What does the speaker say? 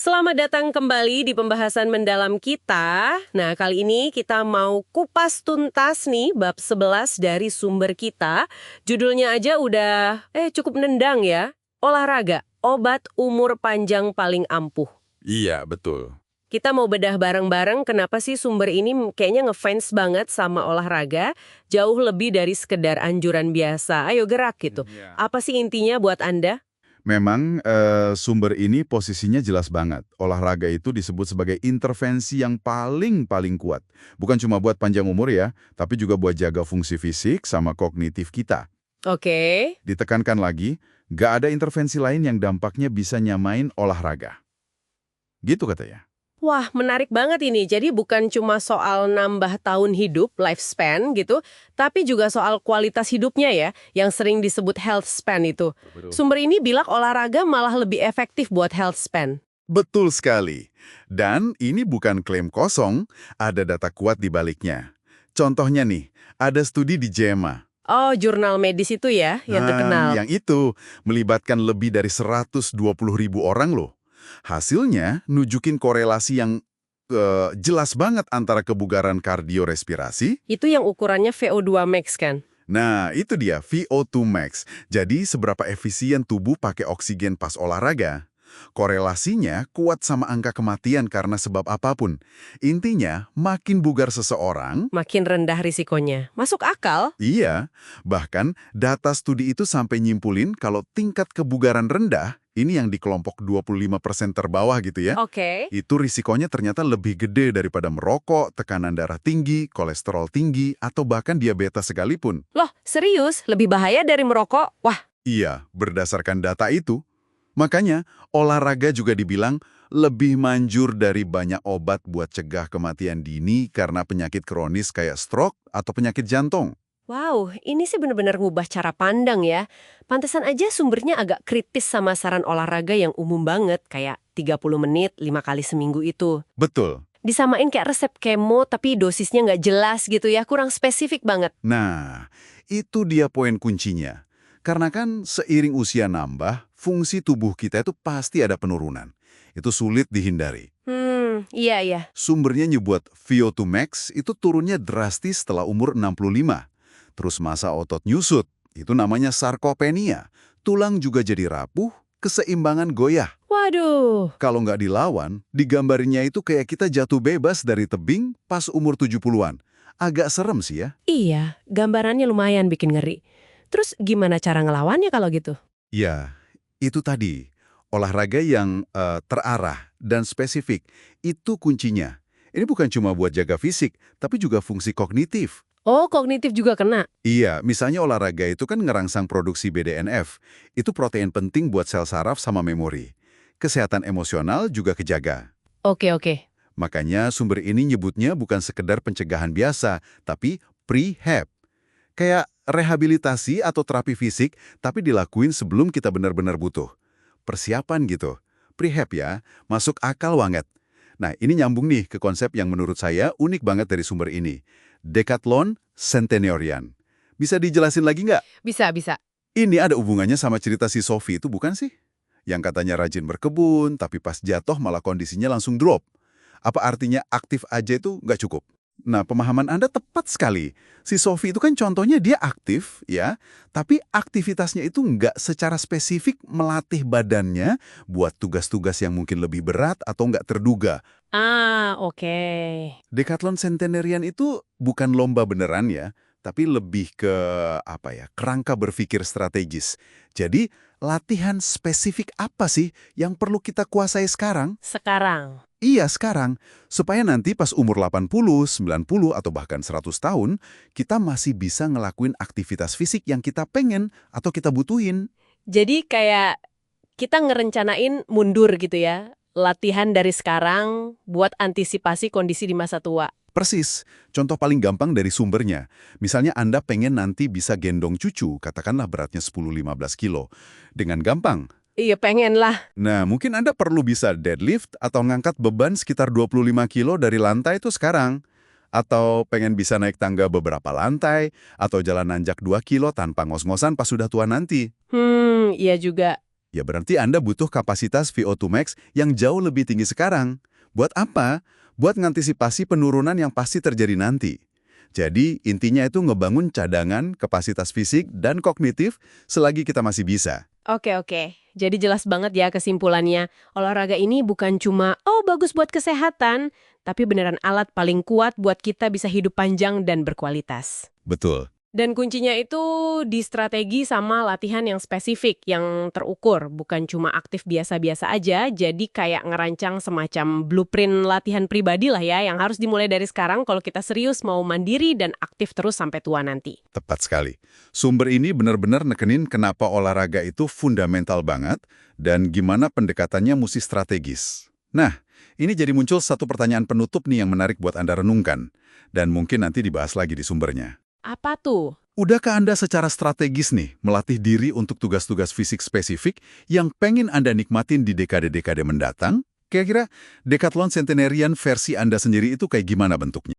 Selamat datang kembali di pembahasan mendalam kita. Nah, kali ini kita mau kupas tuntas nih bab 11 dari sumber kita. Judulnya aja udah cukup nendang ya. Olahraga, obat umur panjang paling ampuh. Iya, betul. Kita mau bedah bareng-bareng kenapa sih sumber ini kayaknya ngefans banget sama olahraga, jauh lebih dari sekedar anjuran biasa. Ayo gerak gitu. Iya. Apa sih intinya buat Anda? Memang sumber ini posisinya jelas banget. Olahraga itu disebut sebagai intervensi yang paling kuat. Bukan cuma buat panjang umur ya, tapi juga buat jaga fungsi fisik sama kognitif kita. Oke. Ditekankan lagi, nggak ada intervensi lain yang dampaknya bisa nyamain olahraga. Gitu katanya. Wah, menarik banget ini. Jadi bukan cuma soal nambah tahun hidup, lifespan gitu, tapi juga soal kualitas hidupnya ya, yang sering disebut health span itu. Betul. Sumber ini bilang olahraga malah lebih efektif buat health span. Betul sekali. Dan ini bukan klaim kosong, ada data kuat di baliknya. Contohnya nih, ada studi di JAMA. Oh, jurnal medis itu ya, yang terkenal. Yang itu melibatkan lebih dari 120.000 orang loh. Hasilnya nunjukin korelasi yang jelas banget antara kebugaran kardiorespirasi. Itu yang ukurannya VO2 max kan? Nah, itu dia VO2 max. Jadi seberapa efisien tubuh pakai oksigen pas olahraga. Korelasinya kuat sama angka kematian karena sebab apapun. Intinya, makin bugar seseorang, Makin rendah risikonya. Masuk akal? iya, bahkan data studi itu sampai nyimpulin kalau tingkat kebugaran rendah, ini yang di kelompok 25% terbawah gitu ya, Oke. itu risikonya ternyata lebih gede daripada merokok, tekanan darah tinggi, kolesterol tinggi, atau bahkan diabetes sekalipun. Loh, serius? Lebih bahaya dari merokok? Wah, Iya, berdasarkan data itu. Makanya, olahraga juga dibilang lebih manjur dari banyak obat buat cegah kematian dini karena penyakit kronis kayak stroke atau penyakit jantung. wow, ini sih bener-bener ngubah cara pandang ya. Pantesan aja sumbernya agak kritis sama saran olahraga yang umum banget, kayak 30 menit 5 kali seminggu itu. Betul. Disamain kayak resep kemo tapi dosisnya nggak jelas gitu ya, kurang spesifik banget. Nah, itu dia poin kuncinya. Karena kan seiring usia nambah, fungsi tubuh kita itu pasti ada penurunan. Itu sulit dihindari. Iya. Sumbernya nyebut VO2 max itu turunnya drastis setelah umur 65. Terus masa otot nyusut, itu namanya sarkopenia. Tulang juga jadi rapuh, keseimbangan goyah. Waduh, Kalau nggak dilawan, digambarinnya itu kayak kita jatuh bebas dari tebing pas umur 70-an. Agak serem sih ya. iya, gambarannya lumayan bikin ngeri. Terus gimana cara ngelawannya kalau gitu? Ya, itu tadi. Olahraga yang terarah dan spesifik, itu kuncinya. Ini bukan cuma buat jaga fisik, tapi juga fungsi kognitif. Oh, kognitif juga kena. Iya, misalnya olahraga itu kan ngerangsang produksi BDNF. Itu protein penting buat sel saraf sama memori. Kesehatan emosional juga kejaga. Oke. Makanya sumber ini nyebutnya bukan sekedar pencegahan biasa, tapi prehab. Kayak rehabilitasi atau terapi fisik, tapi dilakuin sebelum kita benar-benar butuh. Persiapan gitu. Prehab ya, masuk akal banget. Nah, ini nyambung nih ke konsep yang menurut saya unik banget dari sumber ini. Decathlon Centenarian. Bisa dijelasin lagi nggak? Bisa. Ini ada hubungannya sama cerita si Sophie itu bukan sih? Yang katanya rajin berkebun, tapi pas jatuh malah kondisinya langsung drop. Apa artinya aktif aja itu nggak cukup? Nah, pemahaman Anda tepat sekali. Si Sophie itu kan contohnya dia aktif, ya, tapi aktivitasnya itu nggak secara spesifik melatih badannya buat tugas-tugas yang mungkin lebih berat atau nggak terduga. Ah, oke. Decathlon Centenarian itu bukan lomba beneran ya, tapi lebih ke kerangka berpikir strategis. Jadi, latihan spesifik apa sih yang perlu kita kuasai sekarang? Sekarang. Iya, sekarang. Supaya nanti pas umur 80, 90, atau bahkan 100 tahun, kita masih bisa ngelakuin aktivitas fisik yang kita pengen atau kita butuhin. Jadi kayak kita ngerencanain mundur gitu ya. Latihan dari sekarang buat antisipasi kondisi di masa tua. Persis. Contoh paling gampang dari sumbernya. Misalnya Anda pengen nanti bisa gendong cucu, katakanlah beratnya 10-15 kilo. Dengan gampang. Iya, pengen lah. Nah, mungkin Anda perlu bisa deadlift atau ngangkat beban sekitar 25 kilo dari lantai itu sekarang. Atau pengen bisa naik tangga beberapa lantai, atau jalan nanjak 2 kilo tanpa ngos-ngosan pas sudah tua nanti. Iya juga. Ya berarti Anda butuh kapasitas VO2 max yang jauh lebih tinggi sekarang. Buat apa? Buat ngantisipasi penurunan yang pasti terjadi nanti. Jadi, intinya itu ngebangun cadangan, kapasitas fisik, dan kognitif selagi kita masih bisa. Oke. Jadi jelas banget ya kesimpulannya. Olahraga ini bukan cuma, oh bagus buat kesehatan, tapi beneran alat paling kuat buat kita bisa hidup panjang dan berkualitas. Betul. Dan kuncinya itu di strategi sama latihan yang spesifik, yang terukur. Bukan cuma aktif biasa-biasa aja, jadi kayak ngerancang semacam blueprint latihan pribadi lah ya, yang harus dimulai dari sekarang kalau kita serius mau mandiri dan aktif terus sampai tua nanti. Tepat sekali. Sumber ini benar-benar nekenin kenapa olahraga itu fundamental banget dan gimana pendekatannya mesti strategis. Nah, ini jadi muncul satu pertanyaan penutup nih yang menarik buat Anda renungkan. Dan mungkin nanti dibahas lagi di sumbernya. Apa tuh? Udahkah Anda secara strategis nih melatih diri untuk tugas-tugas fisik spesifik yang pengen Anda nikmatin di dekade-dekade mendatang? Kira-kira Decathlon Centenarian versi Anda sendiri itu kayak gimana bentuknya?